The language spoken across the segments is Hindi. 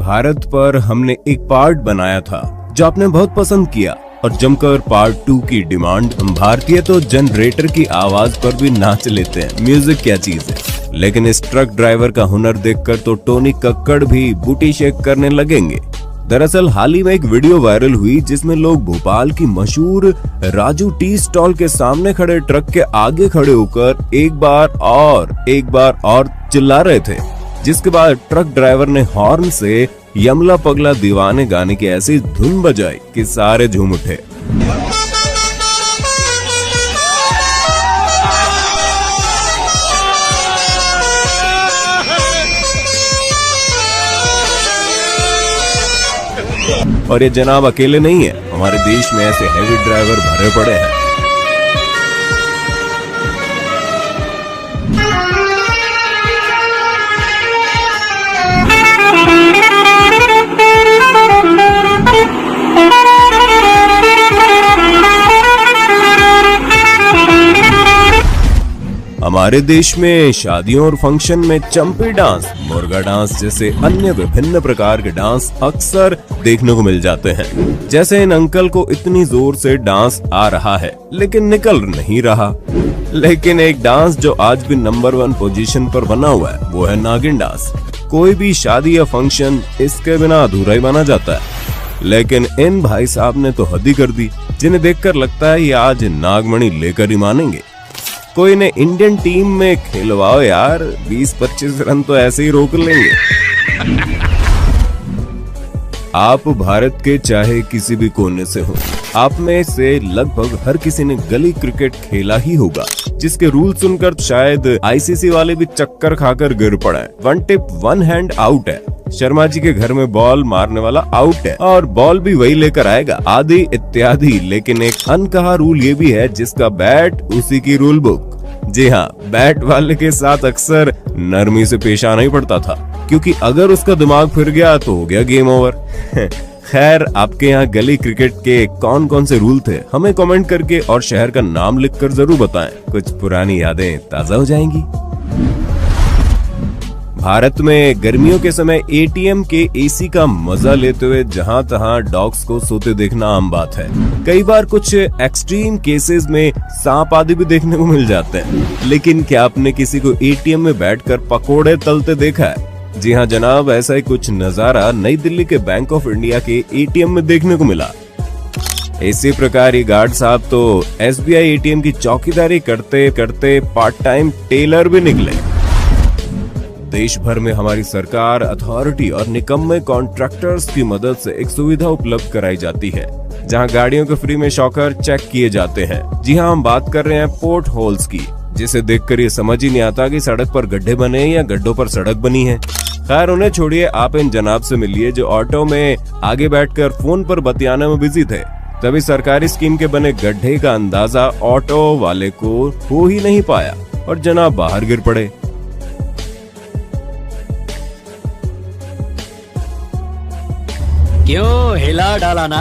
भारत पर हमने एक पार्ट बनाया था जो आपने बहुत पसंद किया और जमकर पार्ट 2 की डिमांड। हम भारतीय तो जनरेटर की आवाज पर भी नाच लेते हैं, म्यूजिक क्या चीज है। लेकिन इस ट्रक ड्राइवर का हुनर देखकर तो टोनी कक्कड़ भी बूटी शेक करने लगेंगे। दरअसल हाल ही में एक वीडियो वायरल हुई जिसमें लोग भोपाल की मशहूर राजू टी स्टॉल के सामने खड़े ट्रक के आगे खड़े होकर एक बार और चिल्ला रहे थे, जिसके बाद ट्रक ड्राइवर ने हॉर्न से यमला पगला दीवाने गाने की ऐसी धुन बजाई कि सारे झूम उठे। और ये जनाब अकेले नहीं है, हमारे देश में ऐसे हैवी ड्राइवर भरे पड़े हैं। हमारे देश में शादियों और फंक्शन में चंपी डांस, मुर्गा डांस जैसे अन्य विभिन्न प्रकार के डांस अक्सर देखने को मिल जाते हैं। जैसे इन अंकल को इतनी जोर से डांस आ रहा है लेकिन निकल नहीं रहा। लेकिन एक डांस जो आज भी नंबर 1 पोजीशन पर बना हुआ है वो है नागिन डांस। कोई भी शादी या फंक्शन इसके बिना अधूरा ही माना जाता है। लेकिन इन भाई साहब ने तो हद ही कर दी, जिन्हें देखकर लगता है ये आज नागमणि लेकर ही मानेंगे। कोई ने इंडियन टीम में खिलवाओ यार, 20-25 रन तो ऐसे ही रोक लेंगे। आप भारत के चाहे किसी भी कोने से हो, आप में से लगभग हर किसी ने गली क्रिकेट खेला ही होगा, जिसके रूल सुनकर शायद आईसीसी वाले भी चक्कर खाकर गिर पड़े। 1 टिप 1 हैंड आउट है। शर्मा जी के घर में बॉल मारने वाला आउट है और बॉल भी वही लेकर आएगा, आदि इत्यादि। लेकिन एक अनकहा रूल ये भी है, जिसका बैट उसी की रूल बुक। जी हाँ, बैट वाले के साथ अक्सर नरमी से पेश आना ही पड़ता था, क्योंकि अगर उसका दिमाग फिर गया तो हो गया गेम ओवर। खैर, आपके यहाँ गली क्रिकेट के कौन कौन से रूल थे हमें कमेंट करके और शहर का नाम लिखकर जरूर बताएं, कुछ पुरानी यादें ताजा हो जाएंगी। भारत में गर्मियों के समय एटीएम के एसी का मजा लेते हुए जहां तहां डॉग्स को सोते देखना आम बात है। कई बार कुछ एक्सट्रीम केसेस में सांप आदि भी देखने को मिल जाते हैं। लेकिन क्या आपने किसी को एटीएम में बैठकर पकोड़े तलते देखा है? जी हाँ जनाब, ऐसा ही कुछ नजारा नई दिल्ली के बैंक ऑफ इंडिया के एटीएम में देखने को मिला। इसी प्रकार ये गार्ड साहब तो एसबीआई एटीएम की चौकीदारी करते करते पार्ट टाइम टेलर भी निकले। देश भर में हमारी सरकार, अथॉरिटी और निकम्मे कॉन्ट्रैक्टर्स की मदद से एक सुविधा उपलब्ध कराई जाती है, जहां गाड़ियों के फ्री में शॉकर चेक किए जाते हैं। जी हाँ, हम बात कर रहे हैं पोर्ट होल्स की, जिसे देखकर ये समझ ही नहीं आता कि सड़क पर गड्ढे बने या गड्ढों पर सड़क बनी है। खैर उन्हें छोड़िए, आप इन जनाब से मिलिए जो ऑटो में आगे बैठकर फोन पर बतियाने में बिजी थे। तभी सरकारी स्कीम के बने गड्ढे का अंदाजा ऑटो वाले को हो ही नहीं पाया और जनाब बाहर गिर पड़े। क्यों हिला डाला ना?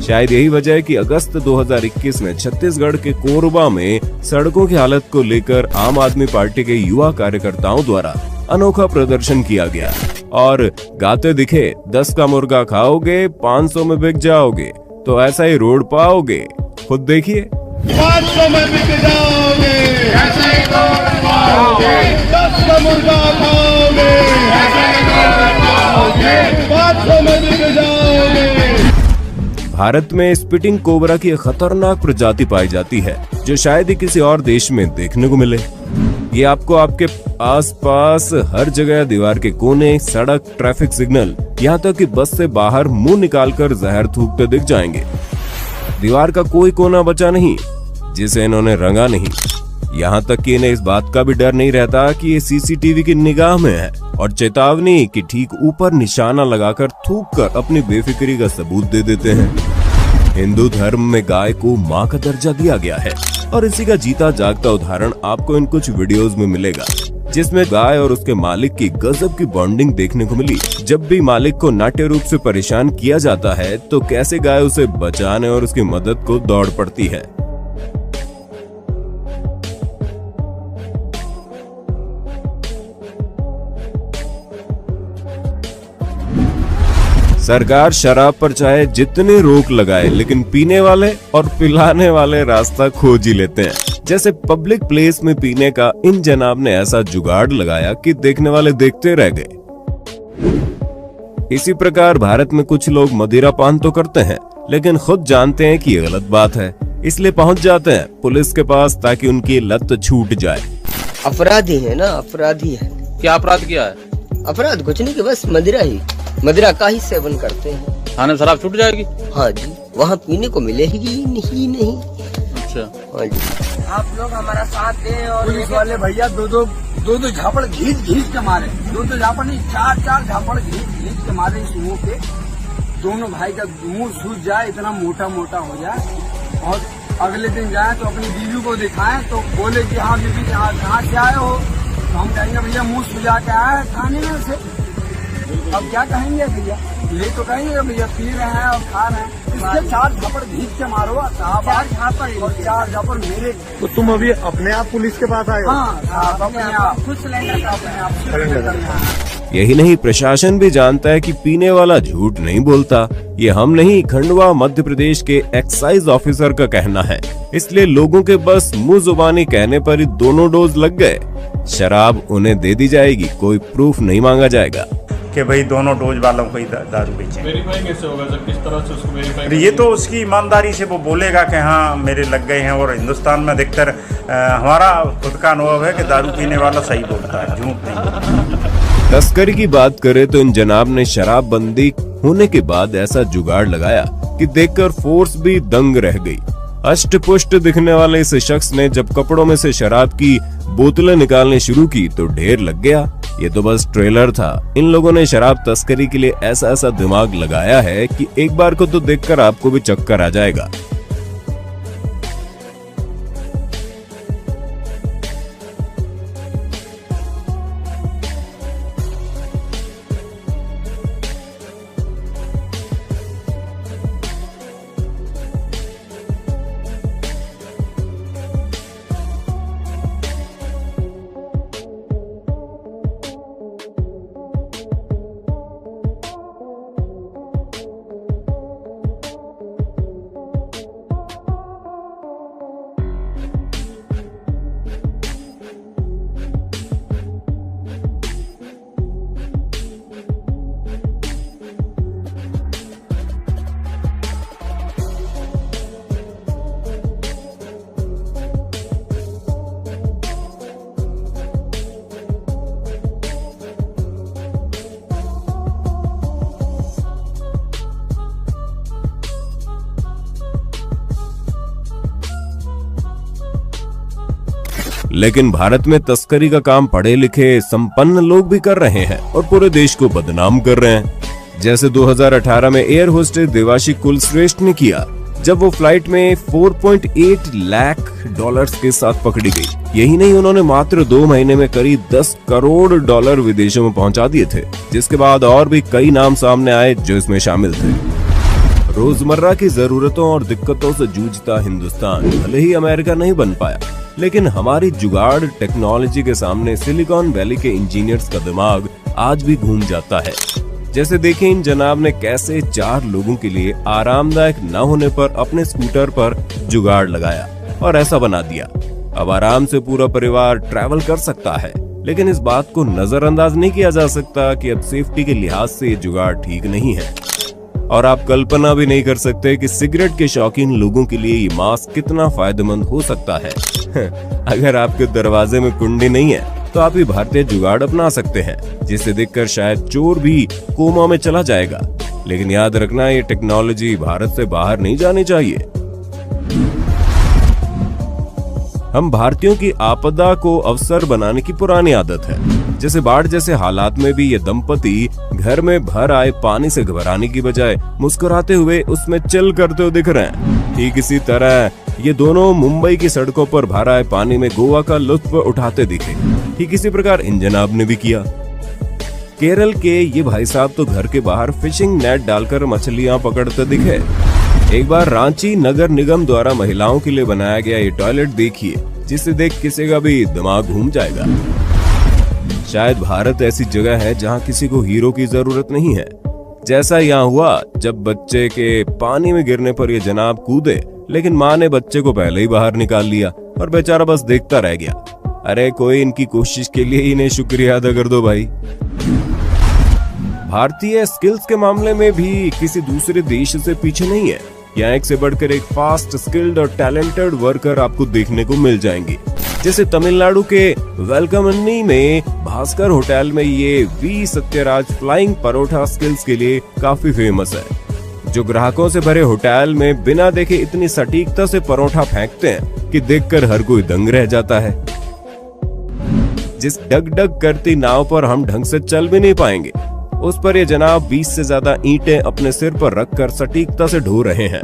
शायद यही वजह है कि अगस्त 2021 में छत्तीसगढ़ के कोरबा में सड़कों की हालत को लेकर आम आदमी पार्टी के युवा कार्यकर्ताओं द्वारा अनोखा प्रदर्शन किया गया और गाते दिखे, 10 का मुर्गा खाओगे 500 में बिक जाओगे, तो ऐसा ही रोड पाओगे। खुद देखिए। 500 में बिक जाओगे, ऐसा ही रोड पाओगे। 10 का मुर्गा खाओगे, ऐसा ही रोड पाओगे। 500 में बिक जाओगे। भारत में स्पिटिंग कोबरा की एक खतरनाक प्रजाति पाई जाती है, जो शायद ही किसी और देश में देखने को मिले। ये आपको आपके आसपास हर जगह, दीवार के कोने, सड़क, ट्रैफिक सिग्नल, यहाँ तक कि बस से बाहर मुंह निकालकर जहर थूकते दिख जाएंगे। दीवार का कोई कोना बचा नहीं जिसे इन्होंने रंगा नहीं। यहाँ तक कि इन्हें इस बात का भी डर नहीं रहता कि ये सीसीटीवी की निगाह में है और चेतावनी कि ठीक ऊपर निशाना लगाकर थूक कर अपनी बेफिक्री का सबूत दे देते हैं। हिंदू धर्म में गाय को माँ का दर्जा दिया गया है और इसी का जीता जागता उदाहरण आपको इन कुछ वीडियोस में मिलेगा, जिसमें गाय और उसके मालिक की गजब की बॉन्डिंग देखने को मिली। जब भी मालिक को नाट्य रूप से परेशान किया जाता है तो कैसे गाय उसे बचाने और उसकी मदद को दौड़ पड़ती है। सरकार शराब पर चाहे जितनी रोक लगाए, लेकिन पीने वाले और पिलाने वाले रास्ता खोज ही लेते हैं। जैसे पब्लिक प्लेस में पीने का इन जनाब ने ऐसा जुगाड़ लगाया कि देखने वाले देखते रह गए। इसी प्रकार भारत में कुछ लोग मदिरा पान तो करते हैं, लेकिन खुद जानते हैं कि ये गलत बात है, इसलिए पहुंच जाते हैं पुलिस के पास ताकि उनकी लत छूट जाए। अपराधी है ना, अपराधी है। क्या अपराध किया है? अपराध कुछ नहीं कि बस मदिरा का ही सेवन करते हैं। थाने में शराब छूट जाएगी? हाँ जी, वहाँ पीने को मिलेगी नहीं। अच्छा, हाँ जी। आप लोग हमारा साथ दें और पुलिस वाले भैया दो झापड़ घींच के मारे, दो झापड़ नहीं, चार झापड़ घींच के मारे इस मुंह पे। दोनों भाई का मुंह सूज जाए, इतना मोटा हो जाए, और अगले दिन जाए तो अपनी बीवी को दिखाएं तो बोले कि हाँ बीवी कहाँ से आए हो, तो हम कहेंगे भैया मुंह सुझा के आया है खाने में से। अब क्या कहेंगे भैया, ये तो कहेंगे भैया पी रहे हैं और खा रहे हैं। इसके 4 झापड़ घींच के मारो, 4 झापड़ मेरे। तो तुम अभी अपने आप पुलिस के पास आए हो? हाँ, अपने आप खुद सिलेंडर का अपने आप। यही नहीं, प्रशासन भी जानता है कि पीने वाला झूठ नहीं बोलता। ये हम नहीं, खंडवा मध्य प्रदेश के एक्साइज ऑफिसर का कहना है। इसलिए लोगों के बस मुंह जुबानी कहने पर ही दोनों डोज लग गए। शराब उन्हें दे दी जाएगी, कोई प्रूफ नहीं मांगा जाएगा कि भाई दोनों डोज वालों को ही दारू बेचें। वेरीफाई कैसे होगा सर, किस तरह से उसको वेरीफाई? ये तो उसकी ईमानदारी से वो बोलेगा कि हाँ मेरे लग गए हैं। और हिंदुस्तान में अधिकतर हमारा खुद का अनुभव है कि दारू पीने वाला सही बोलता है, झूठ नहीं। तस्करी की बात करें तो इन जनाब ने शराबबंदी होने के बाद ऐसा जुगाड़ लगाया कि देखकर फोर्स भी दंग रह गई। अष्टपुष्ट दिखने वाले इस शख्स ने जब कपड़ों में से शराब की बोतलें निकालने शुरू की तो ढेर लग गया। ये तो बस ट्रेलर था। इन लोगों ने शराब तस्करी के लिए ऐसा दिमाग लगाया है कि एक बार को तो देखकर आपको भी चक्कर आ जाएगा। लेकिन भारत में तस्करी का काम पढ़े लिखे संपन्न लोग भी कर रहे हैं और पूरे देश को बदनाम कर रहे हैं। जैसे 2018 में एयर होस्टेस देवाशी कुलश्रेष्ठ ने किया, जब वो फ्लाइट में 4.8 लाख डॉलर्स के साथ पकड़ी गई। यही नहीं, उन्होंने मात्र 2 महीने में करीब 10 करोड़ डॉलर विदेशों में पहुंचा दिए थे। जिसके बाद और भी कई नाम सामने आए जो इसमें शामिल थे। रोजमर्रा की जरूरतों और दिक्कतों से जूझता हिंदुस्तान भले ही अमेरिका नहीं बन पाया, लेकिन हमारी जुगाड़ टेक्नोलॉजी के सामने सिलिकॉन वैली के इंजीनियर्स का दिमाग आज भी घूम जाता है। जैसे देखें इन जनाब ने कैसे 4 लोगों के लिए आरामदायक न होने पर अपने स्कूटर पर जुगाड़ लगाया और ऐसा बना दिया। अब आराम से पूरा परिवार ट्रैवल कर सकता है। लेकिन इस बात को नजरअंदाज नहीं किया जा सकता कि अब सेफ्टी के लिहाज से ये जुगाड़ ठीक नहीं है। और आप कल्पना भी नहीं कर सकते कि सिगरेट के शौकीन लोगों के लिए ये मास्क कितना फायदेमंद हो सकता है। अगर आपके दरवाजे में कुंडी नहीं है तो आप ये भारतीय जुगाड़ अपना सकते हैं, जिसे देखकर शायद चोर भी कोमा में चला जाएगा। लेकिन याद रखना, ये टेक्नोलॉजी भारत से बाहर नहीं जानी चाहिए। हम भारतीयों की आपदा को अवसर बनाने की पुरानी आदत है। जैसे बाढ़ जैसे हालात में भी ये दंपति घर में भर आए पानी से घबराने की बजाय मुस्कुराते हुए उसमें चिल करते हुए दिख रहे हैं। ठीक इसी तरह ये दोनों मुंबई की सड़कों पर भर आए पानी में गोवा का लुत्फ उठाते दिखे। ठीक इसी प्रकार इन जनाब ने भी किया। केरल के ये भाई साहब तो घर के बाहर फिशिंग नेट डालकर मछलियां पकड़ते दिखे। एक बार रांची नगर निगम द्वारा महिलाओं के लिए बनाया गया ये टॉयलेट देखिए, जिसे देख किसी का भी दिमाग घूम जाएगा। शायद भारत ऐसी जगह है जहां किसी को हीरो की जरूरत नहीं है, जैसा यहाँ हुआ जब बच्चे के पानी में गिरने पर ये जनाब कूदे, लेकिन माँ ने बच्चे को पहले ही बाहर निकाल लिया और बेचारा बस देखता रह गया। अरे कोई इनकी कोशिश के लिए इन्हें शुक्रिया अदा कर दो भाई। भारतीय स्किल्स के मामले में भी किसी दूसरे देश से पीछे नहीं है। यहाँ एक से बढ़कर एक फास्ट, स्किल्ड और टैलेंटेड वर्कर आपको देखने को मिल जाएंगे। जैसे तमिलनाडु के वेलकमन्नी में भास्कर होटल में ये V Sathyaraj flying paratha skills के लिए काफी फेमस है, जो ग्राहकों से भरे होटल में बिना देखे इतनी सटीकता से परोठा फेंकते हैं कि देखकर हर कोई दंग रह जाता है। जिस डग करती नाव पर हम ढंग से चल भी नहीं पाएंगे, उस पर ये जनाब 20 से ज्यादा ईंटें अपने सिर पर रखकर सटीकता से ढो रहे हैं।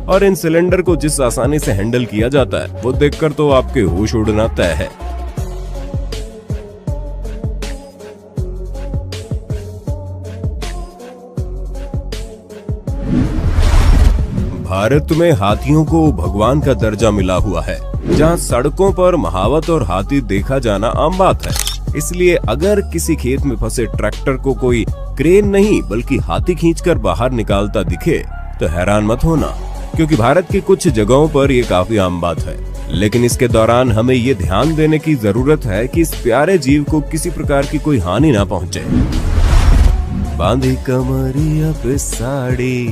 और इन सिलेंडर को जिस आसानी से हैंडल किया जाता है, वो देखकर तो आपके होश उड़ना तय है। भारत में हाथियों को भगवान का दर्जा मिला हुआ है, जहां सड़कों पर महावत और हाथी देखा जाना आम बात है। इसलिए अगर किसी खेत में फंसे ट्रैक्टर को कोई क्रेन नहीं बल्कि हाथी खींचकर बाहर निकालता दिखे तो हैरान मत होना, क्योंकि भारत की कुछ जगहों पर ये काफी आम बात है। लेकिन इसके दौरान हमें ये ध्यान देने की जरूरत है कि इस प्यारे जीव को किसी प्रकार की कोई हानि ना पहुंचे। बांधी कमरिया पे साड़ी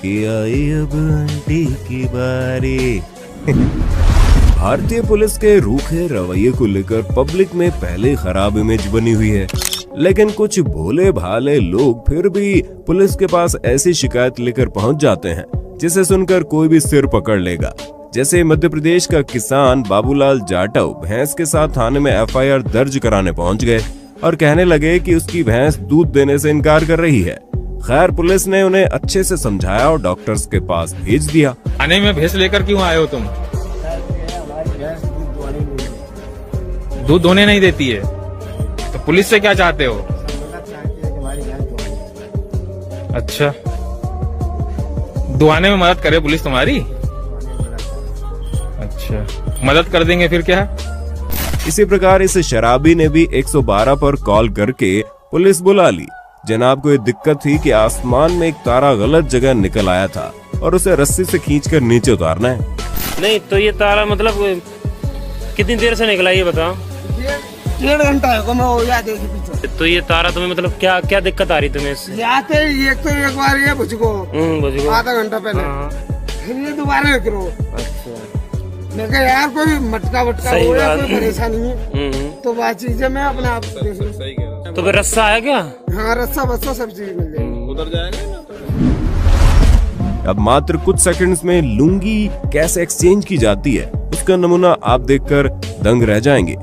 कि आई अब आंटी की बारी। भारतीय पुलिस के रूखे रवैये को लेकर पब्लिक में पहले खराब इमेज बनी हुई है, लेकिन कुछ भोले भाले लोग फिर भी पुलिस के पास ऐसी शिकायत लेकर पहुंच जाते हैं जिसे सुनकर कोई भी सिर पकड़ लेगा। जैसे मध्य प्रदेश का किसान बाबूलाल जाटव भैंस के साथ थाने में FIR दर्ज कराने पहुंच गए और कहने लगे कि उसकी भैंस दूध देने से इनकार कर रही है। खैर पुलिस ने उन्हें अच्छे से समझाया और डॉक्टर्स के पास भेज दिया। थाने में भैंस लेकर क्यों आए हो तुम? दूध दोने नहीं देती है, तो पुलिस से क्या चाहते हो? अच्छा, दुआने में मदद करे पुलिस तुम्हारी? अच्छा, मदद कर देंगे फिर क्या? इसी प्रकार इस शराबी ने भी 112 पर कॉल करके पुलिस बुला ली। जनाब को ये दिक्कत थी कि आसमान में एक तारा गलत जगह निकल आया था और उसे रस्सी से खींचकर नीचे उतारना है। नहीं तो ये तारा मतलब कितनी देर से निकला ये बताओ? 1.5 घंटा है मैं हो जाते पीछे। तो ये तारा तुम्हें मतलब क्या क्या दिक्कत आ रही तुम्हें इससे? आते एक बार ये बुझको आधा घंटा पहले, फिर ये दोबारा निकलो। अच्छा, मैं कहा यार कोई मटका वटका हो या कोई परेशानी है तो वह चीजें मैं अपने आप देख लूं। तो फिर रस्सा है क्या? हाँ, रस्सा बस्सा सब चीज मिल जाएगी। उधर जाएगा। अब मात्र कुछ सेकंड्स में लुंगी कैसे एक्सचेंज की जाती है, उसका नमूना आप देखकर दंग रह जाएंगे।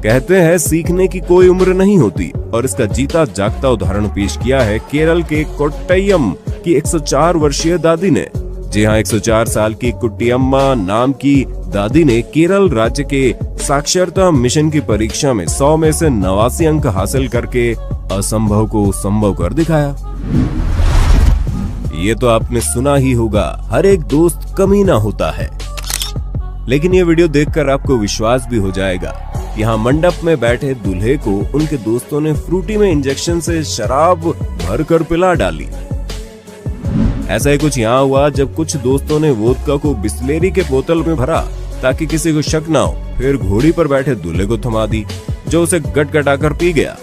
कहते हैं सीखने की कोई उम्र नहीं होती, और इसका जीता जागता उदाहरण पेश किया है केरल के कोट्टयम की 104 वर्षीय दादी ने। जी हाँ, 104 साल की कुट्टियम्मा नाम की दादी ने केरल राज्य के साक्षरता मिशन की परीक्षा में 100 में से 89 अंक हासिल करके असंभव को संभव कर दिखाया। ये तो आपने सुना ही होगा, हर एक दोस्त कमीना होता है। लेकिन ये वीडियो देखकर आपको विश्वास भी हो जाएगा। यहाँ मंडप में बैठे दूल्हे को उनके दोस्तों ने फ्रूटी में इंजेक्शन से शराब भरकर पिला डाली। ऐसा ही कुछ यहाँ हुआ जब कुछ दोस्तों ने वोदका को बिस्लेरी के बोतल में भरा ताकि किसी को शक ना हो, फिर घोड़ी पर बैठे दूल्हे को थमा दी, जो उसे गटगटाकर पी गया।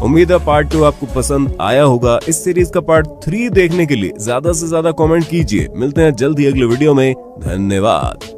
उम्मीद है पार्ट 2 आपको पसंद आया होगा। इस सीरीज का पार्ट 3 देखने के लिए ज्यादा से ज्यादा कमेंट कीजिए। मिलते हैं जल्द ही अगले वीडियो में। धन्यवाद।